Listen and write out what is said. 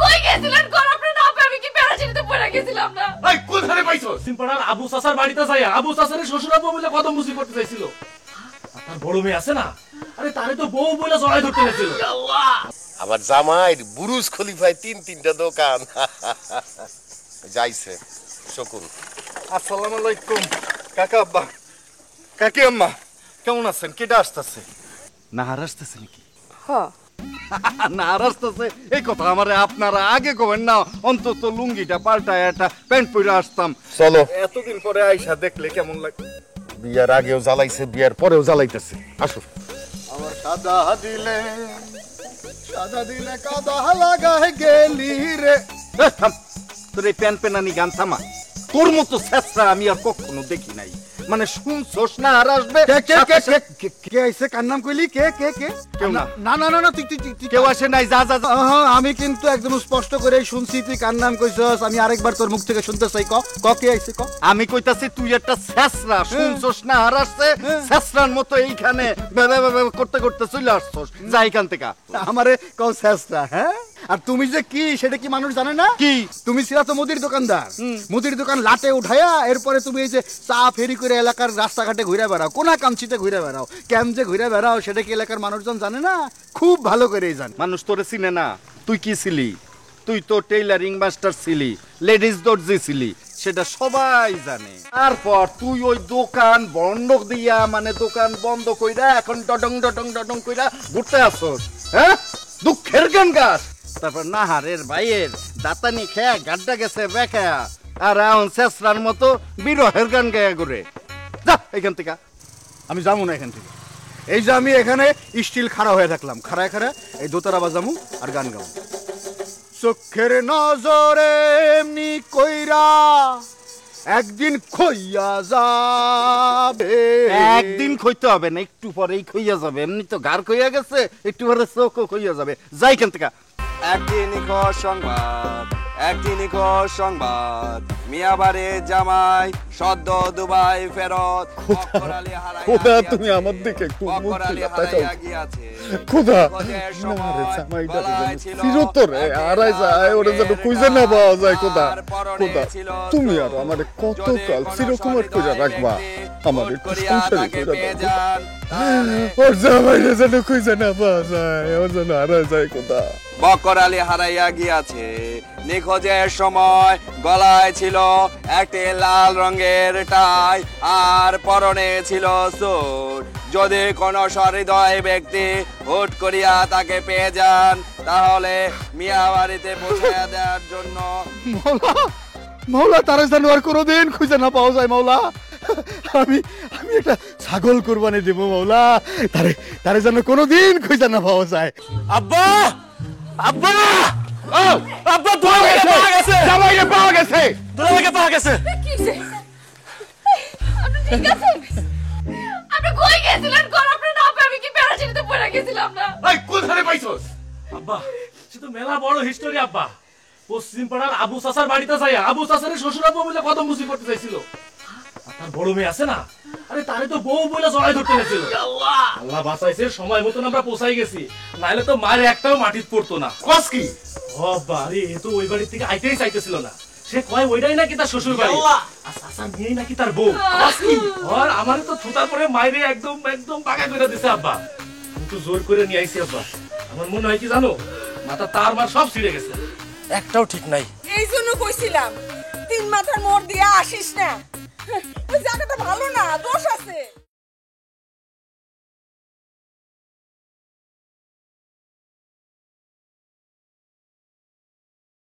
কই গেছিলেন কোন আপনি না আমি কি প্যারাচিনিতে পড়ে গেছিলাম না এই কোথায় পাইছো সিম্পাড়ার আবু চাচার বাড়িতে যাইয়া আবু চাচারে শ্বশুর আব্বু বলে কদম মুসি করতে চাইছিল তার বড় মেয়ে আছে না আরে তারে তো বউ বলে জড়াই ধরতে গেছিল আল্লাহ আমার জামাই বুরুজ খলিফায় তিনটা দোকান যাইছে শকুন। আসসালামু আলাইকুম কাকা আব্বা কাকি আম্মা কেমন আছেন? কেডা আসতেছে? নাহার আসতেছে নাকি? হ্যাঁ নাহার আসতেছে এই কথা আমারে আপনারা আগে কবেন না, অন্তত লুঙ্গিটা পাল্টায় একটা প্যান্ট পরে আসতাম। চলো, এতদিন পরে আইসা দেখলে কেমন লাগে। বিয়ার আগেও জ্বালাইছে, বিয়ার পরেও জ্বালাইতেছে। আসো। আমার সাদা দিলে কাদা লাগায় গেলি রে। তোর এই প্যান প্যানানি গান থামা। তোর মতো ছেঁচড়া আমি আর কখনো দেখি নাই। মানে শুনছস না আর আসবে কে আইছে? কার নাম কইলি? কে কে কে? কেউ না। না না না না তুই কেউ আসে নাই। যা যা যা। আমি কিন্তু একদম স্পষ্ট করে শুনছি তুই কার নাম কইছস। আমি আরেকবার তোর মুখ থেকে শুনতে চাই। ক কে আইছে ক? আমি কইতাছি তুই একটা ছেঁচড়া, শুনছস না আর আসছে ছেঁচড়ার মতো এইখানে করতে করতে চলে আসছস। যা এখান থেকে। আমারে ক শেষটা। হ্যাঁ, আর তুমি যে কি সেটা কি মানুষ জানে না? কি তুমি ছিলা তো মুদির দোকানদার। মুদির দোকান লাটে উঠাইয়া এরপরে তুমি এই যে চা ফেরি করে এলাকার রাস্তাঘাটে ঘুরে বেড়াও, কোনা কামচিতে ঘুরে বেড়াও, কেম যে ঘুরে বেড়াও সেটা কি এলাকার মানুষজন জানে না? খুব ভালো করেই জানে। মানুষ তোরে চিনে না। তুই কি ছিলি? তুই তো টেইলারিং মাস্টার ছিলি, লেডিস দর্জি ছিলি, সেটা সবাই জানে। তারপর তুই ওই দোকান বন্ধক দিয়া, মানে দোকান বন্ধ কইরা এখন ডডং ডডং ডডং কইরা ঘুরতে আসছস। হ্যাঁ, দুঃখের গান গাছ। তারপর নাহারের ভাইয়ের দাতানি খেয়া গাড্ডা গেছে বেখা, আর এখন শেষরার মতো বিরহের গান গায়া করে। যা এখান থেকে। আমি যাবো না এখান থেকে। এই যে আমি এখানে স্টিল খাড়া হয়ে থাকলাম, খাড়ায় খাড়া এই দোতারা বাজামু আর গান গাবো। চোখের নজরে এমনি কইরা একদিন খইয়া যাবে। একদিন খইতে হবে না, একটু পরেই খইয়া যাবে। এমনি তো গার খইয়া গেছে, একটু পরে চোখও খইয়া যাবে। যাই কেন থেকে। একটি নিখোঁজ সংবাদ, একটি নিখোঁজ সংবাদ। মিয়াবাড়ি জামাই সদ্য দুবাই ফেরত। খোদা তুমি আমার দিকে একটু মুখ তুলে তাকাও। খোদা নারে জামাইটা চিরতরে আড়াই যায়, ওরে যেন খুঁজে না পাওয়া যায়। খোদা খোদা তুমি আর আমারে কতকাল চিরকুমার করে রাখবা। আমার একটু সংসারে করে দাও। ওর জামাইটা যেন খুঁজে না পাওয়া যায়, ওর যেন আড়াই যায়। খোদা বকর আলী হারাইয়া গিয়াছে। নিখোঁজের সময় গলায় ছিল একটি লাল রঙের টাই আর পরনে ছিল স্যুট। যদি কোনো সহৃদয় ব্যক্তি হুট করিয়া তাকে পেয়ে যান, তাহলে মিয়াবাড়িতে পৌঁছে দেওয়ার জন্য। মাওলা তারা যেন আর কোনোদিন খুঁজে না পাওয়া যায়। মাওলা আমি আমি একটা ছাগল কোরবানি দেব। মাওলা তারে যেন কোনোদিন খুঁজে না পাওয়া যায়। আব্বা আব্বা ও আব্বা পাওয়া গেছে, জামাইকে পাওয়া গেছে, দুলাভাইকে পাওয়া গেছে। কি হইছে? আপনি ঠিক আছেন? আপনি কই গেছিলেন কোন আপনি না আমি কি প্যারাচিনিতে পড়ে গেছিলাম না এই কোথায় পাইছস? আব্বা সে তো মেলা বড় হিস্টোরি আব্বা। পশ্চিম পাড়ার আবু চাচার বাড়িতে যাইয়া আবু চাচারে শ্বশুর আব্বু বলে কদম মুসি করতে চাইছিল। আর তার বড় মেয়ে আছে না আরে তারে তো বউ বলে জড়াই ধরতে গেছিল। আল্লাহ বাঁচাইছে, সময় মতন আমরা পৌঁছাই গেছি, নাইলে তো মায়ের একটাও মাটিতে পড়তো না। কস কি? বাবা আরে এ তো ওই বাড়ি থেকে আইতেই চাইতেছিল না। সে কয় ওইটাই নাকি তার শ্বশুর বাড়ি, আর চাচা নিয়েই নাকি তার বউ। আর আমারে তো থুতার পরে মাইরে একদম একদম পাকা করে দিছে আব্বা। আমি তো জোর করে নিয়ে আইছি আব্বা। আমার মনে হয় কি জানো, মাথা তার মার সব ছিঁড়ে গেছে, একটাও ঠিক নাই। এই জন্য কইছিলাম তিন মাথার মোড় দিয়ে আসিস না। ওই জায়গাটা ভালো না, দোষ